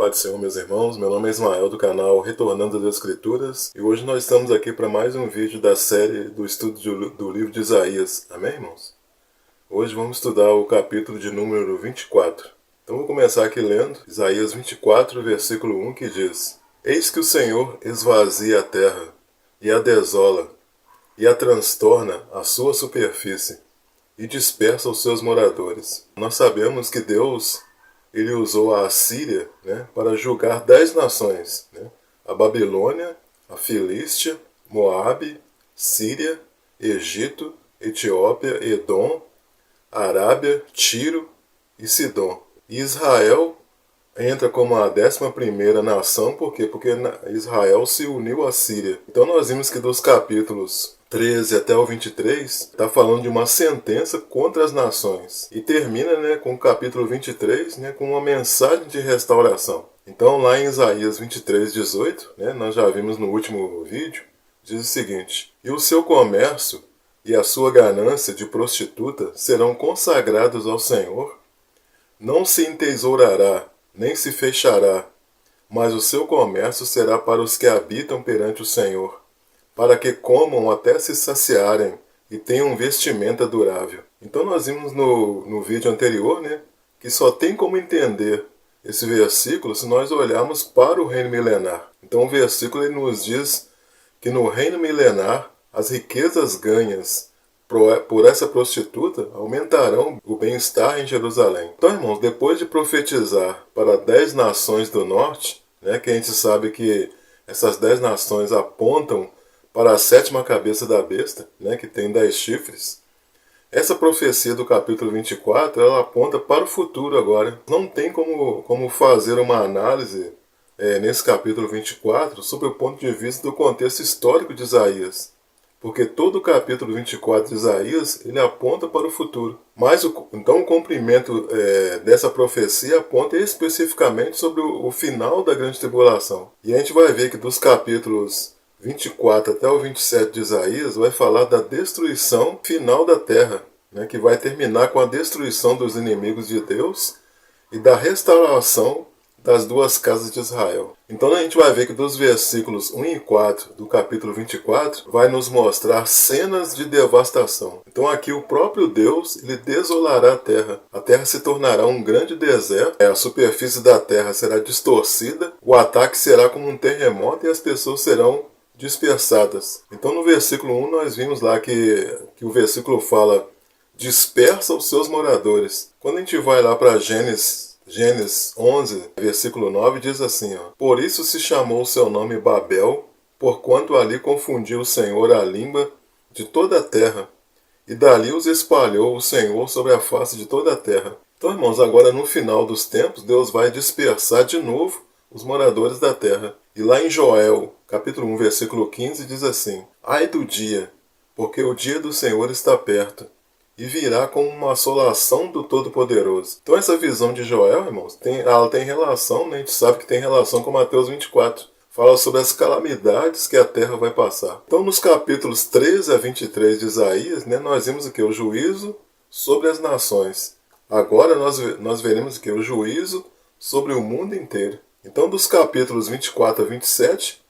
paz do Senhor, meus irmãos. Meu nome é Ismael, do canal Retornando das Escrituras. E hoje nós estamos aqui para mais um vídeo da série do estudo do livro de Isaías. Amém, irmãos? Hoje vamos estudar o capítulo de número 24. Então vou começar aqui lendo Isaías 24, versículo 1, que diz: Eis que o Senhor esvazia a terra, e a desola, e a transtorna a sua superfície, e dispersa os seus moradores. Nós sabemos que Deus ele usou a Assíria, para julgar 10 nações, a Babilônia, a Filístia, Moabe, Síria, Egito, Etiópia, Edom, Arábia, Tiro e Sidom. E Israel entra como a 11ª nação, por quê? Porque Israel se uniu à Síria. Então nós vimos que dos capítulos 13 até o 23, está falando de uma sentença contra as nações. E termina com o capítulo 23 com uma mensagem de restauração. Então lá em Isaías 23, 18, nós já vimos no último vídeo, diz o seguinte: E o seu comércio e a sua ganância de prostituta serão consagrados ao Senhor. Não se entesourará, nem se fechará, mas o seu comércio será para os que habitam perante o Senhor, para que comam até se saciarem e tenham vestimenta durável. Então nós vimos no vídeo anterior, que só tem como entender esse versículo se nós olharmos para o reino milenar. Então o versículo ele nos diz que no reino milenar as riquezas ganhas por essa prostituta aumentarão o bem-estar em Jerusalém. Então, irmãos, depois de profetizar para 10 nações do norte, que a gente sabe que essas 10 nações apontam para a 7ª cabeça da besta, que tem 10 chifres, essa profecia do capítulo 24, ela aponta para o futuro agora. Não tem como fazer uma análise nesse capítulo 24 sob o ponto de vista do contexto histórico de Isaías. Porque todo o capítulo 24 de Isaías, ele aponta para o futuro. Mas então o cumprimento dessa profecia aponta especificamente sobre o final da grande tribulação. E a gente vai ver que dos capítulos 24 até o 27 de Isaías, vai falar da destruição final da terra, que vai terminar com a destruição dos inimigos de Deus e da restauração das 2 casas de Israel. Então a gente vai ver que dos versículos 1 e 4 do capítulo 24 vai nos mostrar cenas de devastação. Então aqui o próprio Deus ele desolará a terra se tornará um grande deserto, a superfície da terra será distorcida, o ataque será como um terremoto e as pessoas serão dispersadas. Então no versículo 1 nós vimos lá que o versículo fala: dispersa os seus moradores. Quando a gente vai lá para Gênesis 11, versículo 9, diz assim: Por isso se chamou o seu nome Babel, porquanto ali confundiu o Senhor a língua de toda a terra, e dali os espalhou o Senhor sobre a face de toda a terra. Então, irmãos, agora no final dos tempos, Deus vai dispersar de novo os moradores da terra. E lá em Joel, capítulo 1, versículo 15, diz assim: Ai do dia, porque o dia do Senhor está perto, e virá como uma assolação do Todo-Poderoso. Então essa visão de Joel, irmãos, ela tem relação, a gente sabe que tem relação com Mateus 24. Fala sobre as calamidades que a terra vai passar. Então nos capítulos 13 a 23 de Isaías, nós vimos o juízo sobre as nações. Agora nós veremos o juízo sobre o mundo inteiro. Então dos capítulos 24 a 27,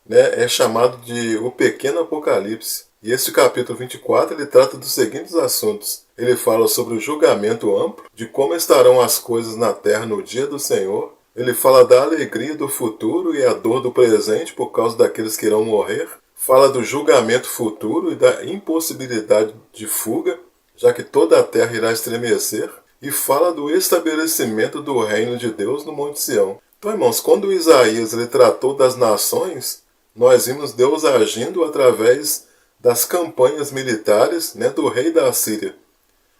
é chamado de o pequeno Apocalipse. E esse capítulo 24 ele trata dos seguintes assuntos. Ele fala sobre o julgamento amplo, de como estarão as coisas na terra no dia do Senhor. Ele fala da alegria do futuro e a dor do presente por causa daqueles que irão morrer. Fala do julgamento futuro e da impossibilidade de fuga, já que toda a terra irá estremecer. E fala do estabelecimento do reino de Deus no Monte Sião. Então, irmãos, quando Isaías ele tratou das nações, nós vimos Deus agindo através das campanhas militares do rei da Assíria.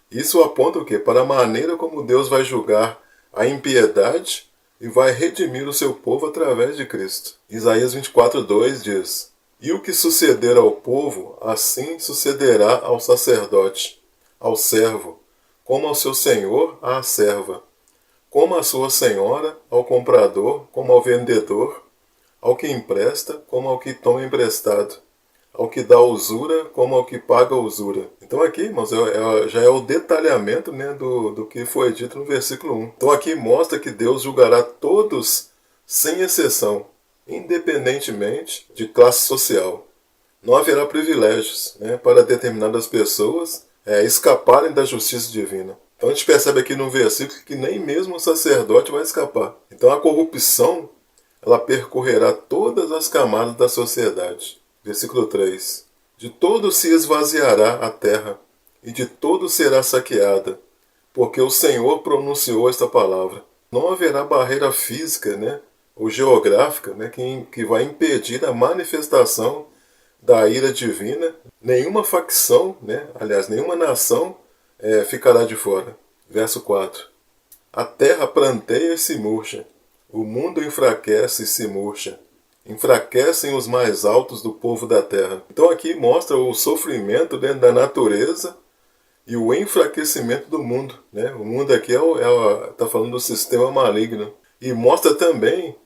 Isso aponta o quê? Para a maneira como Deus vai julgar a impiedade e vai redimir o seu povo através de Cristo. Isaías 24:2 diz: E o que suceder ao povo, assim sucederá ao sacerdote, ao servo, como ao seu senhor, à serva, como à sua senhora, ao comprador, como ao vendedor, ao que empresta, como ao que toma emprestado, ao que dá usura como ao que paga usura. Então aqui, irmãos, já é o detalhamento do que foi dito no versículo 1. Então aqui mostra que Deus julgará todos sem exceção, independentemente de classe social. Não haverá privilégios, né, para determinadas pessoas escaparem da justiça divina. Então a gente percebe aqui no versículo que nem mesmo o sacerdote vai escapar. Então a corrupção, ela percorrerá todas as camadas da sociedade. Versículo 3. De todo se esvaziará a terra, e de todo será saqueada, porque o Senhor pronunciou esta palavra. Não haverá barreira física, né, ou geográfica, né, que vai impedir a manifestação da ira divina. Nenhuma facção, né, aliás, nenhuma nação ficará de fora. Verso 4. A terra planteia e se murcha, o mundo enfraquece e se murcha. Enfraquecem os mais altos do povo da terra. Então aqui mostra o sofrimento dentro da natureza e o enfraquecimento do mundo, né? O mundo aqui está falando do sistema maligno. E mostra também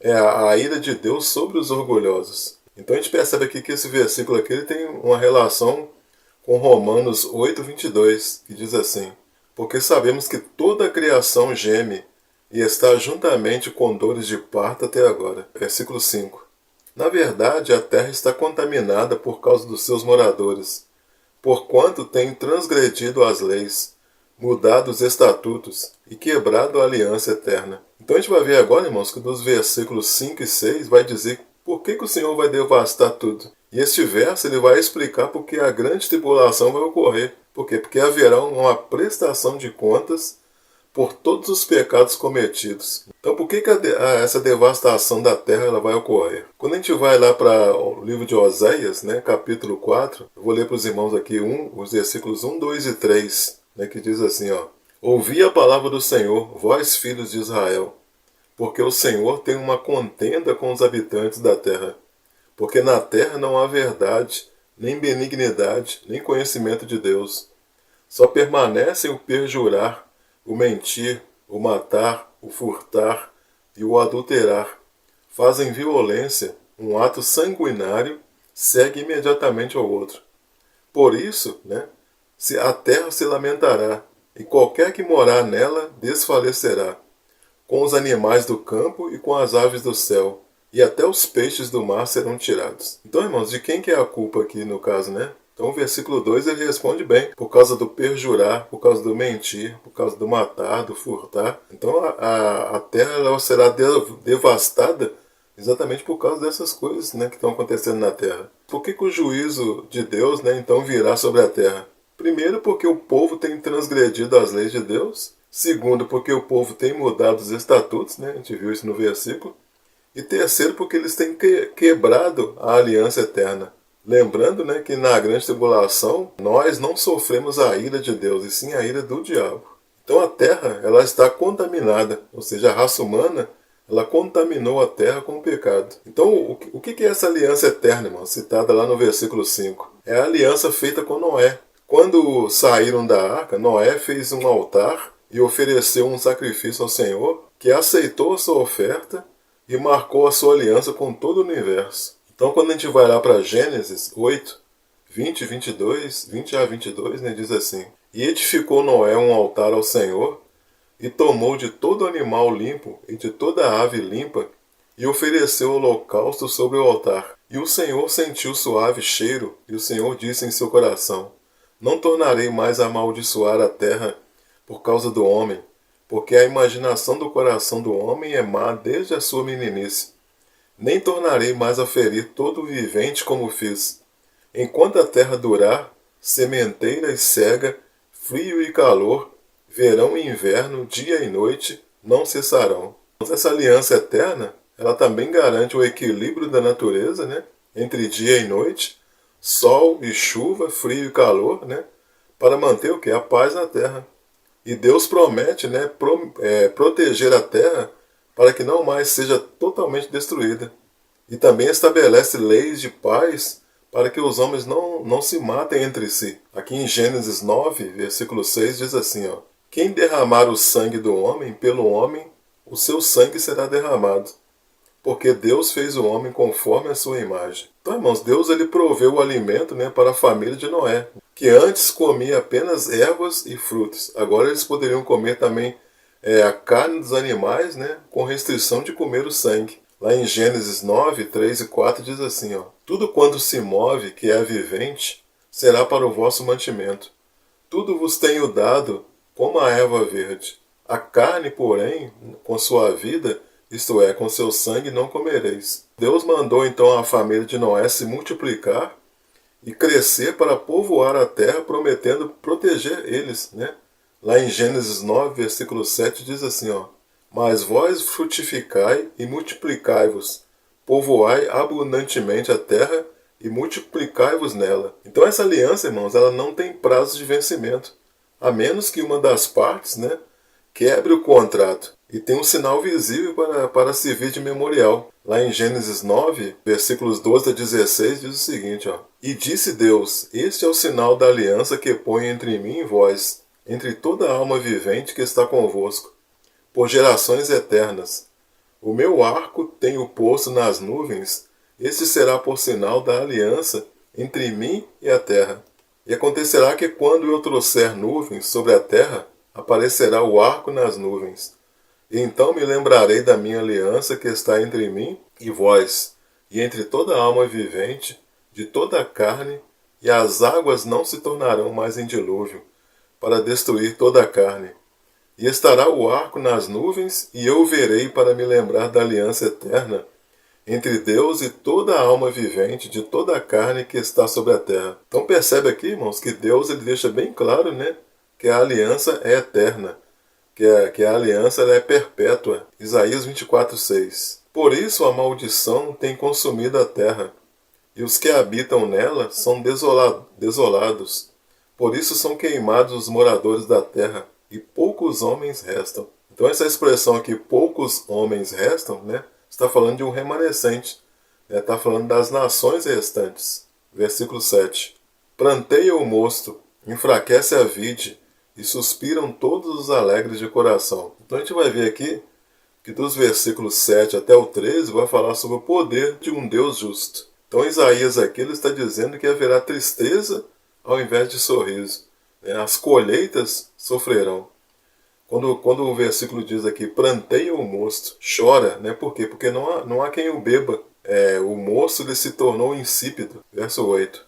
a ira de Deus sobre os orgulhosos. Então a gente percebe aqui que esse versículo aqui ele tem uma relação com Romanos 8:22, que diz assim: porque sabemos que toda a criação geme e está juntamente com dores de parto até agora. Versículo 5. Na verdade, a terra está contaminada por causa dos seus moradores, porquanto tem transgredido as leis, mudado os estatutos e quebrado a aliança eterna. Então a gente vai ver agora, irmãos, que dos versículos 5 e 6 vai dizer por que o Senhor vai devastar tudo. E este verso ele vai explicar por que a grande tribulação vai ocorrer. Por quê? Porque haverá uma prestação de contas por todos os pecados cometidos. Então por que essa devastação da terra ela vai ocorrer? Quando a gente vai lá para o livro de Oséias, né, capítulo 4, eu vou ler para os irmãos aqui os versículos 1, 2 e 3, né, que diz assim, ó: ouvi a palavra do Senhor, vós filhos de Israel, porque o Senhor tem uma contenda com os habitantes da terra, porque na terra não há verdade, nem benignidade, nem conhecimento de Deus. Só permanecem o perjurar, o mentir, o matar, o furtar e o adulterar. Fazem violência, um ato sanguinário segue imediatamente ao outro. Por isso, né, a terra se lamentará, e qualquer que morar nela desfalecerá, com os animais do campo e com as aves do céu, e até os peixes do mar serão tirados. Então, irmãos, de quem que é a culpa aqui no caso, né? Então o versículo 2 ele responde bem, por causa do perjurar, por causa do mentir, por causa do matar, do furtar. Então a terra ela será devastada exatamente por causa dessas coisas, né, que estão acontecendo na terra. Por que o juízo de Deus, né, então virá sobre a terra? Primeiro, porque o povo tem transgredido as leis de Deus. Segundo, porque o povo tem mudado os estatutos, né, a gente viu isso no versículo. E terceiro, porque eles têm quebrado a aliança eterna. Lembrando, né, que na grande tribulação nós não sofremos a ira de Deus, e sim a ira do diabo. Então a terra ela está contaminada, ou seja, a raça humana ela contaminou a terra com o pecado. Então o que é essa aliança eterna, irmão, citada lá no versículo 5? É a aliança feita com Noé. Quando saíram da arca, Noé fez um altar e ofereceu um sacrifício ao Senhor, que aceitou a sua oferta e marcou a sua aliança com todo o universo. Então quando a gente vai lá para Gênesis 8, 20 a 22, né, diz assim: e edificou Noé um altar ao Senhor, e tomou de todo animal limpo e de toda ave limpa, e ofereceu holocausto sobre o altar. E o Senhor sentiu suave cheiro, e o Senhor disse em seu coração: não tornarei mais a amaldiçoar a terra por causa do homem, porque a imaginação do coração do homem é má desde a sua meninice. Nem tornarei mais a ferir todo o vivente como fiz. Enquanto a terra durar, sementeira e cega, frio e calor, verão e inverno, dia e noite, não cessarão. Essa aliança eterna, ela também garante o equilíbrio da natureza, né, entre dia e noite, sol e chuva, frio e calor, né, para manter o que? A paz na terra. E Deus promete, né, proteger a terra para que não mais seja totalmente destruída. E também estabelece leis de paz para que os homens não se matem entre si. Aqui em Gênesis 9, versículo 6, diz assim, ó: quem derramar o sangue do homem, pelo homem, o seu sangue será derramado, porque Deus fez o homem conforme a sua imagem. Então, irmãos, Deus ele proveu o alimento, né, para a família de Noé, que antes comia apenas ervas e frutos. Agora eles poderiam comer também é a carne dos animais, né, com restrição de comer o sangue. Lá em Gênesis 9, 3 e 4 diz assim, ó: tudo quanto se move, que é vivente, será para o vosso mantimento. Tudo vos tenho dado como a erva verde. A carne, porém, com sua vida, isto é, com seu sangue, não comereis. Deus mandou então a família de Noé se multiplicar e crescer para povoar a terra, prometendo proteger eles, né? Lá em Gênesis 9, versículo 7 diz assim, ó: mas vós frutificai e multiplicai-vos, povoai abundantemente a terra e multiplicai-vos nela. Então essa aliança, irmãos, ela não tem prazo de vencimento, a menos que uma das partes, né, quebre o contrato. E tem um sinal visível para servir de memorial. Lá em Gênesis 9, versículos 12 a 16, diz o seguinte, ó: e disse Deus: este é o sinal da aliança que põe entre mim e vós, entre toda alma vivente que está convosco, por gerações eternas. O meu arco tenho posto nas nuvens, este será por sinal da aliança entre mim e a terra. E acontecerá que quando eu trouxer nuvens sobre a terra, aparecerá o arco nas nuvens. E então me lembrarei da minha aliança que está entre mim e vós, e entre toda alma vivente, de toda a carne, e as águas não se tornarão mais em dilúvio, para destruir toda a carne. E estará o arco nas nuvens, e eu verei para me lembrar da aliança eterna entre Deus e toda a alma vivente de toda a carne que está sobre a terra. Então percebe aqui, irmãos, que Deus ele deixa bem claro, né, que a aliança é eterna, que a aliança ela é perpétua. Isaías 24:6. Por isso a maldição tem consumido a terra, e os que habitam nela são desolados. Por isso são queimados os moradores da terra, e poucos homens restam. Então essa expressão aqui, poucos homens restam, né, está falando de um remanescente, né, está falando das nações restantes. Versículo 7. Planteia o mosto, enfraquece a vide, e suspiram todos os alegres de coração. Então a gente vai ver aqui que dos versículos 7 até o 13 vai falar sobre o poder de um Deus justo. Então Isaías aqui ele está dizendo que haverá tristeza ao invés de sorriso. As colheitas sofrerão. Quando o versículo diz aqui, planteia o mosto, chora, né? Por quê? Porque não há quem o beba. O mosto ele se tornou insípido. Verso 8.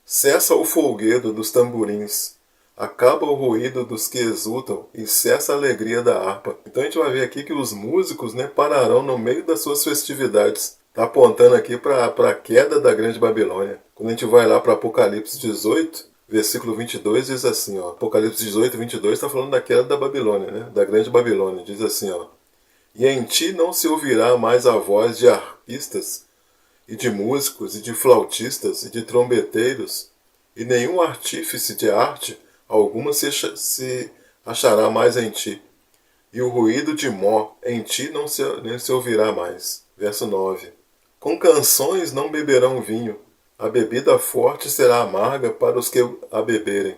Cessa o folguedo dos tamborins, acaba o ruído dos que exultam e cessa a alegria da harpa. Então a gente vai ver aqui que os músicos, né, pararão no meio das suas festividades. Está apontando aqui para a queda da Grande Babilônia. Quando a gente vai lá para Apocalipse 18, versículo 22, diz assim, ó, Apocalipse 18, 22 está falando da queda da Babilônia, né, da Grande Babilônia. Diz assim, ó: e em ti não se ouvirá mais a voz de harpistas, e de músicos, e de flautistas, e de trombeteiros, e nenhum artífice de arte alguma se achará mais em ti. E o ruído de mó em ti nem se ouvirá mais. Verso 9. Com canções não beberão vinho, a bebida forte será amarga para os que a beberem.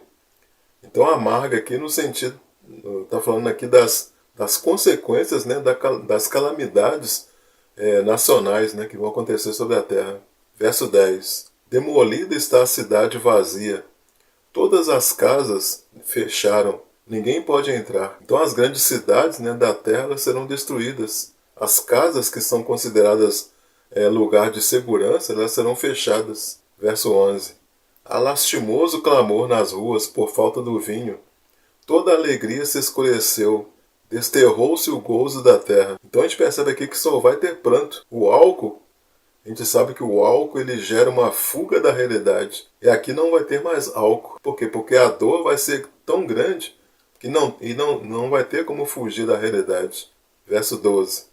Então amarga aqui no sentido, está falando aqui das consequências, né, das calamidades nacionais, né, que vão acontecer sobre a terra. Verso 10. Demolida está a cidade vazia, todas as casas fecharam, ninguém pode entrar. Então as grandes cidades, né, da terra elas serão destruídas. As casas que são consideradas lugar de segurança, elas serão fechadas. Verso 11. Há lastimoso clamor nas ruas por falta do vinho. Toda a alegria se escureceu. Desterrou-se o gozo da terra. Então a gente percebe aqui que só vai ter pranto. O álcool, a gente sabe que o álcool ele gera uma fuga da realidade. E aqui não vai ter mais álcool. Por quê? Porque a dor vai ser tão grande que não vai ter como fugir da realidade. Verso 12.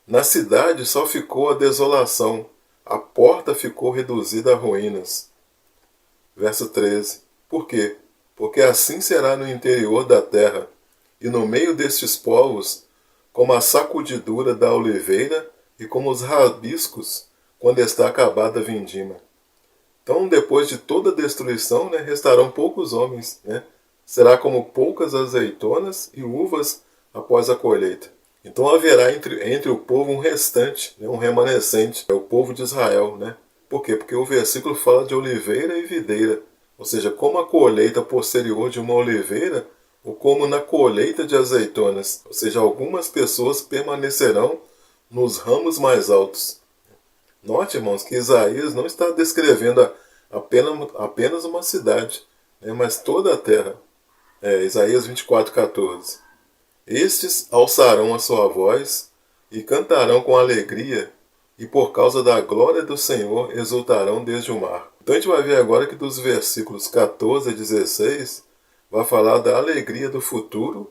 Na cidade só ficou a desolação, a porta ficou reduzida a ruínas. Verso 13. Por quê? Porque assim será no interior da terra, e no meio destes povos, como a sacudidura da oliveira e como os rabiscos, quando está acabada a vindima. Então, depois de toda a destruição, né, restarão poucos homens. Né? Será como poucas azeitonas e uvas após a colheita. Então haverá entre o povo um restante, né, um remanescente, é o povo de Israel. Né? Por quê? Porque o versículo fala de oliveira e videira. Ou seja, como a colheita posterior de uma oliveira, ou como na colheita de azeitonas, ou seja, algumas pessoas permanecerão nos ramos mais altos. Note, irmãos, que Isaías não está descrevendo apenas uma cidade, né, mas toda a terra. Isaías 24:14. Estes alçarão a sua voz e cantarão com alegria, e por causa da glória do Senhor exultarão desde o mar. Então a gente vai ver agora que dos versículos 14 a 16 vai falar da alegria do futuro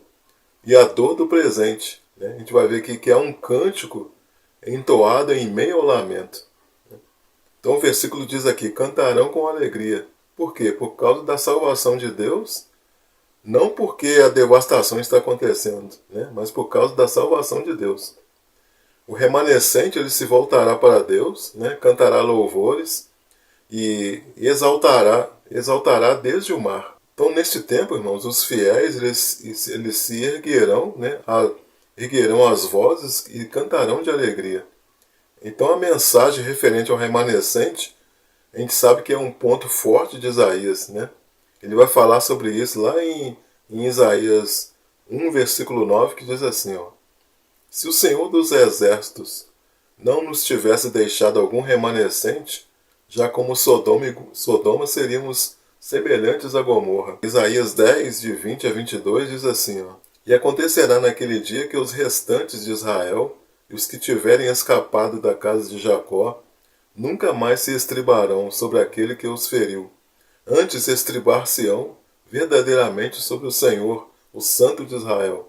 e a dor do presente, né? A gente vai ver que é um cântico entoado em meio ao lamento. Então o versículo diz aqui, cantarão com alegria. Por quê? Por causa da salvação de Deus, não porque a devastação está acontecendo, né? Mas por causa da salvação de Deus. O remanescente ele se voltará para Deus, né? Cantará louvores e exaltará desde o mar. Então, neste tempo, irmãos, os fiéis eles se erguerão, né? Erguerão as vozes e cantarão de alegria. Então, a mensagem referente ao remanescente, a gente sabe que é um ponto forte de Isaías, né? Ele vai falar sobre isso lá em Isaías 1, versículo 9, que diz assim, ó, se o Senhor dos Exércitos não nos tivesse deixado algum remanescente, já como Sodoma seríamos semelhantes a Gomorra. Isaías 10, de 20 a 22, diz assim, ó, e acontecerá naquele dia que os restantes de Israel e os que tiverem escapado da casa de Jacó nunca mais se estribarão sobre aquele que os feriu. Antes estribar-se-ão verdadeiramente sobre o Senhor, o Santo de Israel.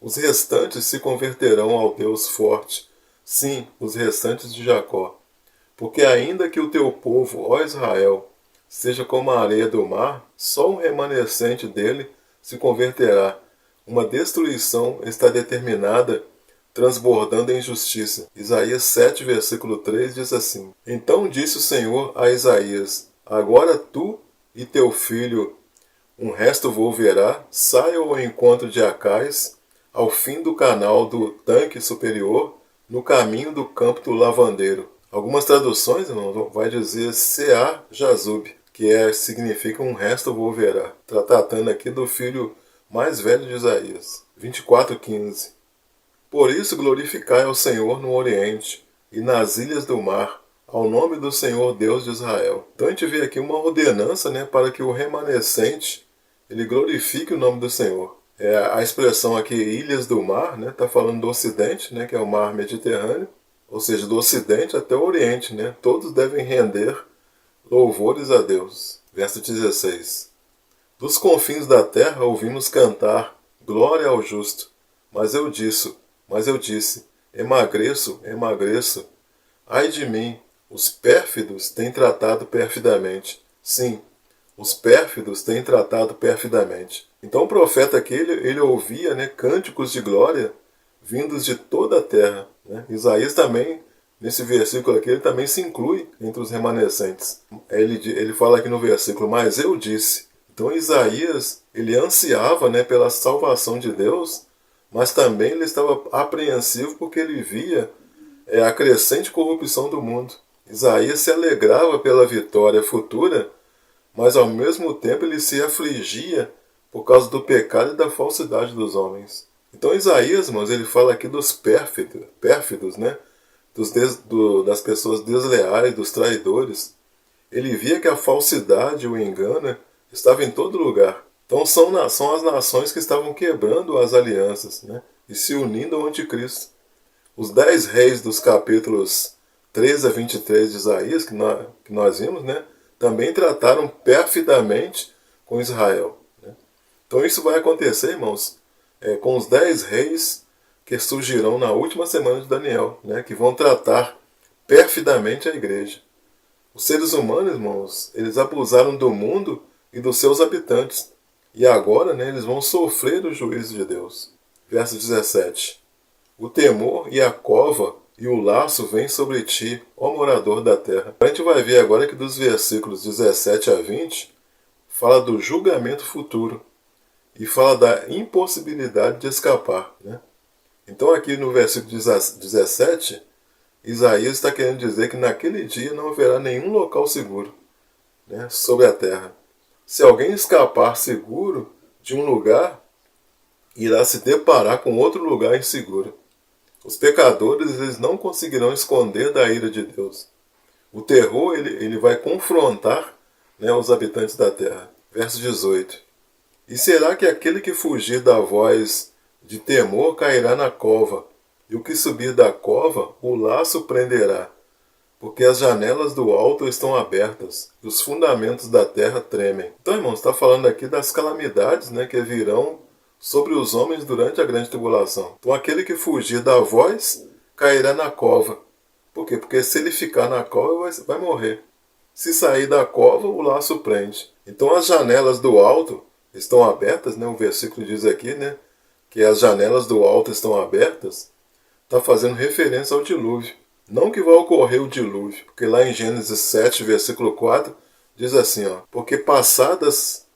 Os restantes se converterão ao Deus forte, sim, os restantes de Jacó. Porque ainda que o teu povo, ó Israel, seja como a areia do mar, só um remanescente dele se converterá. Uma destruição está determinada, transbordando em justiça. Isaías 7, versículo 3 diz assim, então disse o Senhor a Isaías, agora tu e teu filho, um resto volverá, saia ao encontro de Acais, ao fim do canal do tanque superior, no caminho do campo do lavandeiro. Algumas traduções, irmão, vai dizer Sear Jazub, que significa um resto volverá. Está tratando aqui do filho mais velho de Isaías. 24:15. Por isso glorificai ao Senhor no Oriente e nas ilhas do mar, ao nome do Senhor Deus de Israel. Então a gente vê aqui uma ordenança, né, para que o remanescente ele glorifique o nome do Senhor. A expressão aqui, ilhas do mar, né, tá falando do Ocidente, né, que é o mar Mediterrâneo, ou seja, do Ocidente até o Oriente, né, todos devem render louvores a Deus. Verso 16. Dos confins da terra ouvimos cantar, glória ao justo. Mas eu disse, emagreço, emagreço. Ai de mim, os pérfidos têm tratado perfidamente. Sim, os pérfidos têm tratado perfidamente. Então o profeta aqui, ele ouvia, né, cânticos de glória vindos de toda a terra. Né? Isaías também, nesse versículo aqui, ele também se inclui entre os remanescentes. Ele fala aqui no versículo, mas eu disse. Então Isaías, ele ansiava, né, pela salvação de Deus, mas também ele estava apreensivo porque ele via a crescente corrupção do mundo. Isaías se alegrava pela vitória futura, mas ao mesmo tempo ele se afligia por causa do pecado e da falsidade dos homens. Então Isaías, irmãos, ele fala aqui dos pérfidos, né? Das pessoas desleais, dos traidores. Ele via que a falsidade e o engano estava em todo lugar. Então são as nações que estavam quebrando as alianças, né? E se unindo ao anticristo. Os 10 reis dos capítulos 13 a 23 de Isaías, que nós vimos, né? Também trataram perfidamente com Israel. Né? Então isso vai acontecer, irmãos, com os 10 reis que surgirão na última semana de Daniel, né? Que vão tratar perfidamente a igreja. Os seres humanos, irmãos, eles abusaram do mundo e dos seus habitantes. E agora, né, eles vão sofrer o juízo de Deus. Verso 17. O temor e a cova e o laço vêm sobre ti, ó morador da terra. A gente vai ver agora que dos versículos 17 a 20, fala do julgamento futuro. E fala da impossibilidade de escapar. Né? Então aqui no versículo 17, Isaías está querendo dizer que naquele dia não haverá nenhum local seguro, né, sobre a terra. Se alguém escapar seguro de um lugar, irá se deparar com outro lugar inseguro. Os pecadores, eles não conseguirão esconder da ira de Deus. O terror, ele vai confrontar, né, os habitantes da terra. Verso 18. E será que aquele que fugir da voz de temor cairá na cova, e o que subir da cova, o laço prenderá, porque as janelas do alto estão abertas, e os fundamentos da terra tremem. Então, irmãos, está falando aqui das calamidades, né, que virão sobre os homens durante a grande tribulação. Então, aquele que fugir da voz cairá na cova. Por quê? Porque se ele ficar na cova, vai morrer. Se sair da cova, o laço prende. Então, as janelas do alto estão abertas, né? O versículo diz aqui, né, que as janelas do alto estão abertas. Está fazendo referência ao dilúvio. Não que vai ocorrer o dilúvio, porque lá em Gênesis 7, versículo 4, diz assim, ó, porque passados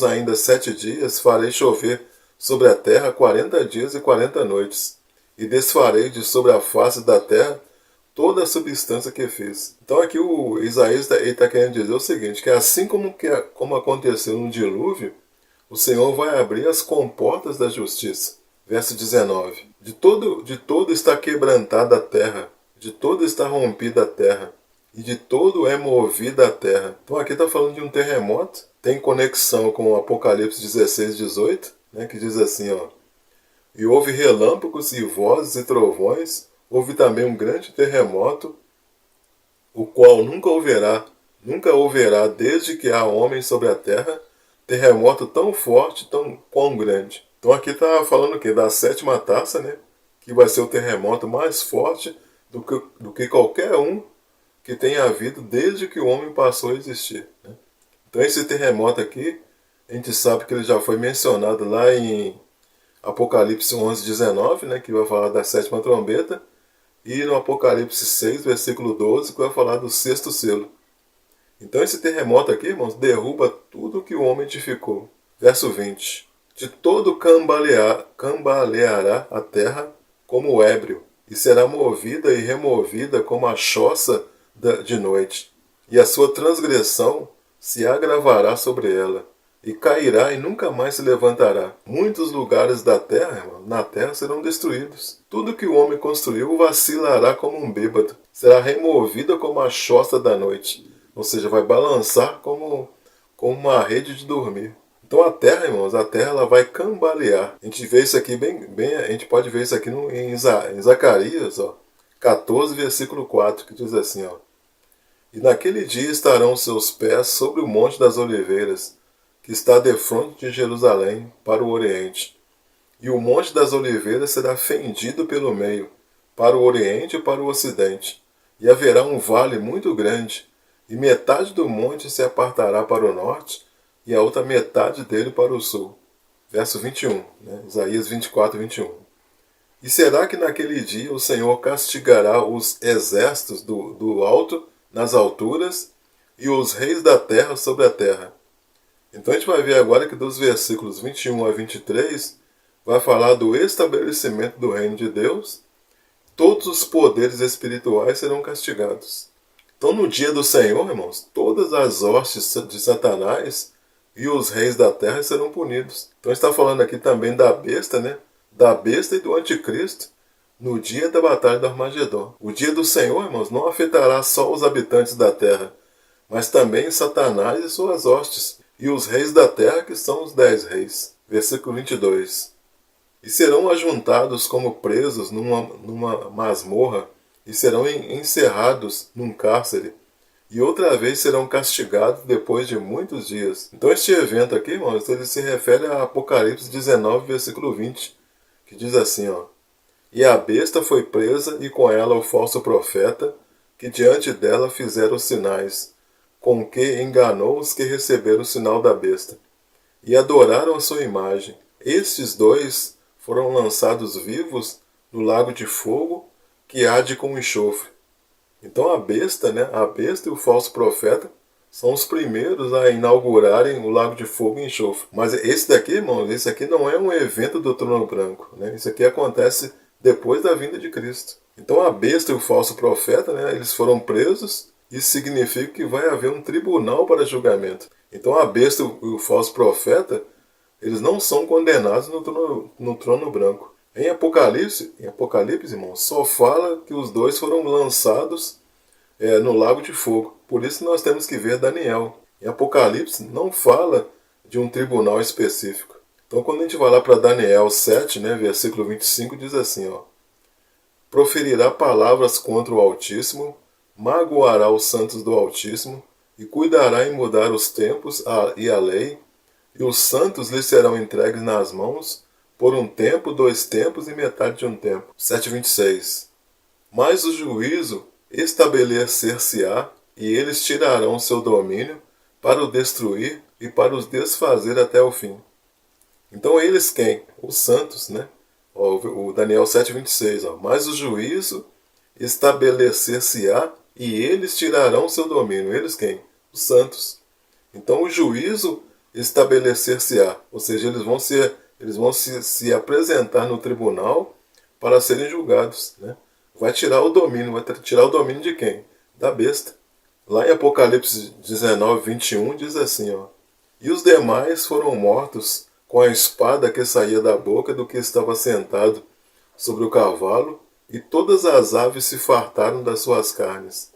ainda 7 dias, farei chover sobre a terra 40 dias e 40 noites, e desfarei de sobre a face da terra toda a substância que fiz. Então aqui o Isaías está querendo dizer o seguinte, que assim como aconteceu no dilúvio, o Senhor vai abrir as comportas da justiça. Verso 19. De todo está quebrantada a terra, de todo está rompida a terra, e de todo é movida a terra. Então aqui está falando de um terremoto, tem conexão com o Apocalipse 16, 18, né, que diz assim, ó, e houve relâmpagos e vozes e trovões, houve também um grande terremoto, o qual nunca houverá desde que há homens sobre a terra, terremoto tão forte, tão quão grande. Então aqui está falando o quê? Da sétima taça, né? Que vai ser o terremoto mais forte do que qualquer um que tenha havido desde que o homem passou a existir, né? Então esse terremoto aqui, a gente sabe que ele já foi mencionado lá em Apocalipse 11, 19, né? Que vai falar da sétima trombeta, e no Apocalipse 6, versículo 12, que vai falar do sexto selo. Então esse terremoto aqui, irmãos, derruba tudo que o homem edificou. Verso 20. De todo cambaleará a terra como o ébrio, e será movida e removida como a choça de noite, e a sua transgressão se agravará sobre ela, e cairá e nunca mais se levantará. Muitos lugares da terra, irmão, na terra serão destruídos. Tudo que o homem construiu vacilará como um bêbado, será removida como a choça da noite, ou seja, vai balançar como uma rede de dormir. Então a terra, irmãos, a terra ela vai cambalear. A gente vê isso aqui a gente pode ver isso aqui em Zacarias, ó, 14, versículo 4, que diz assim, ó, e naquele dia estarão seus pés sobre o monte das oliveiras, que está defronte de Jerusalém, para o oriente. E o monte das oliveiras será fendido pelo meio, para o oriente e para o ocidente. E haverá um vale muito grande, e metade do monte se apartará para o norte, e a outra metade dele para o sul. Verso 21, né? Isaías 24, 21. E será que naquele dia o Senhor castigará os exércitos do alto nas alturas e os reis da terra sobre a terra? Então a gente vai ver agora que dos versículos 21 a 23 vai falar do estabelecimento do reino de Deus. Todos os poderes espirituais serão castigados. Então no dia do Senhor, irmãos, todas as hostes de Satanás e os reis da terra serão punidos. Então está falando aqui também da besta, né? Da besta e do anticristo no dia da batalha do Armagedon. O dia do Senhor, irmãos, não afetará só os habitantes da terra, mas também Satanás e suas hostes, e os reis da terra, que são os 10 reis. Versículo 22. E serão ajuntados como presos numa masmorra, e serão encerrados num cárcere, e outra vez serão castigados depois de muitos dias. Então este evento aqui, irmãos, ele se refere a Apocalipse 19, versículo 20, que diz assim, ó, e a besta foi presa, e com ela o falso profeta, que diante dela fizeram os sinais, com que enganou os que receberam o sinal da besta, e adoraram a sua imagem. Estes dois foram lançados vivos no lago de fogo, que arde com enxofre. Então a besta, né, a besta e o falso profeta são os primeiros a inaugurarem o lago de fogo e enxofre. Mas esse daqui, irmãos, esse aqui não é um evento do trono branco, né? Isso aqui acontece depois da vinda de Cristo. Então a besta e o falso profeta, né, eles foram presos. Isso significa que vai haver um tribunal para julgamento. Então a besta e o falso profeta, eles não são condenados no trono branco. Em Apocalipse, irmãos, só fala que os dois foram lançados no lago de fogo. Por isso nós temos que ver Daniel. Em Apocalipse não fala de um tribunal específico. Então quando a gente vai lá para Daniel 7, né, versículo 25, diz assim, ó: proferirá palavras contra o Altíssimo, magoará os santos do Altíssimo, e cuidará em mudar os tempos e a lei, e os santos lhe serão entregues nas mãos, por um tempo, 2 tempos e metade de um tempo. 7,26. Mas o juízo estabelecer-se-á, e eles tirarão seu domínio para o destruir e para os desfazer até o fim. Então eles quem? Os santos, né? O Daniel 7,26. Mas o juízo estabelecer-se-á, e eles tirarão seu domínio. Eles quem? Os santos. Então o juízo estabelecer-se-á, ou seja, eles vão se apresentar no tribunal para serem julgados, né? Vai tirar o domínio de quem? Da besta. Lá em Apocalipse 19, 21 diz assim, ó: e os demais foram mortos com a espada que saía da boca do que estava sentado sobre o cavalo, e todas as aves se fartaram das suas carnes.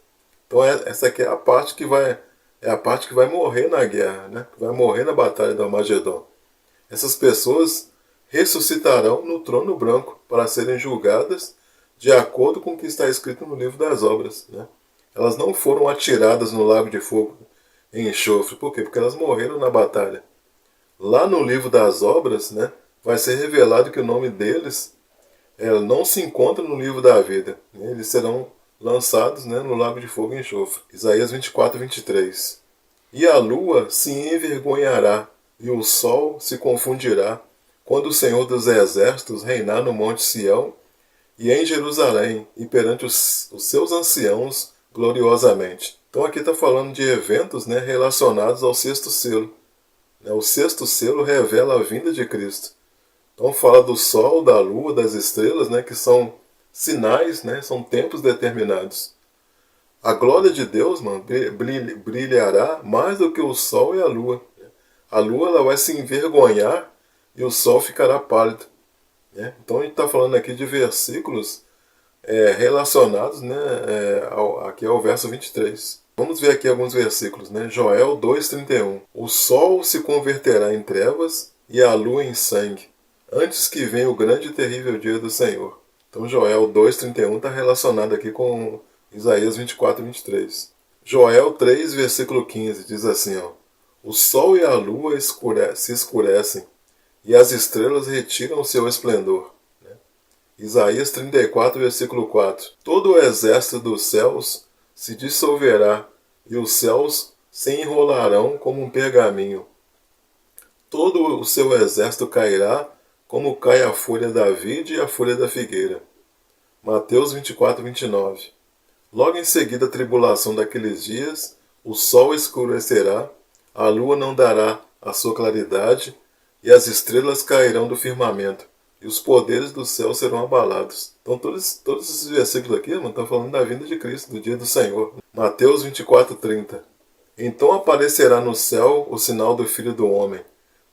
Então essa aqui é a parte que vai morrer na guerra, né? Que vai morrer na batalha do Armagedon. Essas pessoas ressuscitarão no trono branco para serem julgadas de acordo com o que está escrito no livro das obras, né? Elas não foram atiradas no lago de fogo em enxofre. Por quê? Porque elas morreram na batalha. Lá no livro das obras, né, vai ser revelado que o nome deles não se encontra no livro da vida. Né? Eles serão lançados, né, no lago de fogo e enxofre. Isaías 24, 23. E a lua se envergonhará, e o sol se confundirá, quando o Senhor dos Exércitos reinar no monte Sião e em Jerusalém, e perante os seus anciãos gloriosamente. Então aqui está falando de eventos, né, relacionados ao sexto selo. O sexto selo revela a vinda de Cristo. Então fala do sol, da lua, das estrelas, né, que são sinais, né, são tempos determinados. A glória de Deus, mano, brilhará mais do que o sol e a lua. A lua ela vai se envergonhar e o sol ficará pálido. Né? Então a gente está falando aqui de versículos relacionados, né, aqui ao verso 23. Vamos ver aqui alguns versículos, né? Joel 2,31. O sol se converterá em trevas e a lua em sangue, antes que venha o grande e terrível dia do Senhor. Então Joel 2,31 está relacionado aqui com Isaías 24, 23. Joel 3, versículo 15, diz assim, ó: o sol e a lua se escurecem, e as estrelas retiram o seu esplendor. Isaías 34, versículo 4. Todo o exército dos céus se dissolverá, e os céus se enrolarão como um pergaminho. Todo o seu exército cairá, como cai a folha da vide e a folha da figueira. Mateus 24, 29. Logo em seguida a tribulação daqueles dias, o sol escurecerá, a lua não dará a sua claridade, e as estrelas cairão do firmamento, e os poderes do céu serão abalados. Então todos esses versículos aqui estão falando da vinda de Cristo, do dia do Senhor. Mateus 24, 30. Então aparecerá no céu o sinal do Filho do Homem.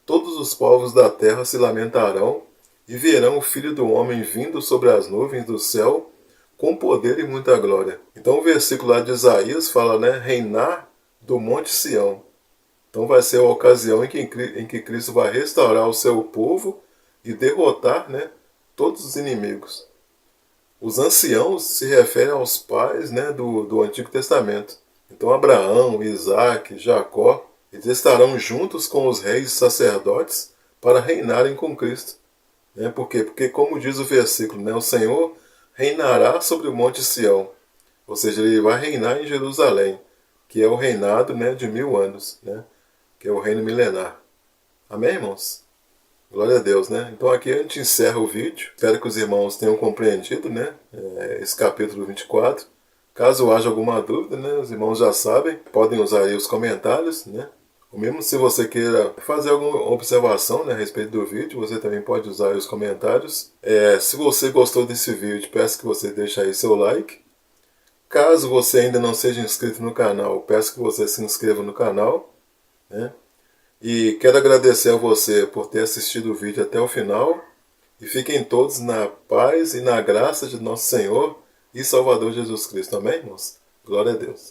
Todos os povos da terra se lamentarão e verão o Filho do Homem vindo sobre as nuvens do céu com poder e muita glória. Então o versículo lá de Isaías fala, né, reinar do monte Sião. Então vai ser a ocasião em que Cristo vai restaurar o seu povo e derrotar, né, todos os inimigos. Os anciãos se referem aos pais, né, do Antigo Testamento. Então Abraão, Isaac, Jacó, eles estarão juntos com os reis e sacerdotes para reinarem com Cristo. Né? Por quê? Porque, como diz o versículo, né, o Senhor reinará sobre o monte Sião. Ou seja, ele vai reinar em Jerusalém, que é o reinado, né, de 1000 anos, né, que é o reino milenar. Amém, irmãos? Glória a Deus, né? Então aqui a gente encerra o vídeo. Espero que os irmãos tenham compreendido, né, esse capítulo 24. Caso haja alguma dúvida, né, os irmãos já sabem, podem usar aí os comentários, né? Ou mesmo se você queira fazer alguma observação, né, a respeito do vídeo, você também pode usar aí os comentários. Se você gostou desse vídeo, peço que você deixe aí seu like. Caso você ainda não seja inscrito no canal, peço que você se inscreva no canal, né? E quero agradecer a você por ter assistido o vídeo até o final. E fiquem todos na paz e na graça de nosso Senhor e Salvador Jesus Cristo. Amém, irmãos? Glória a Deus.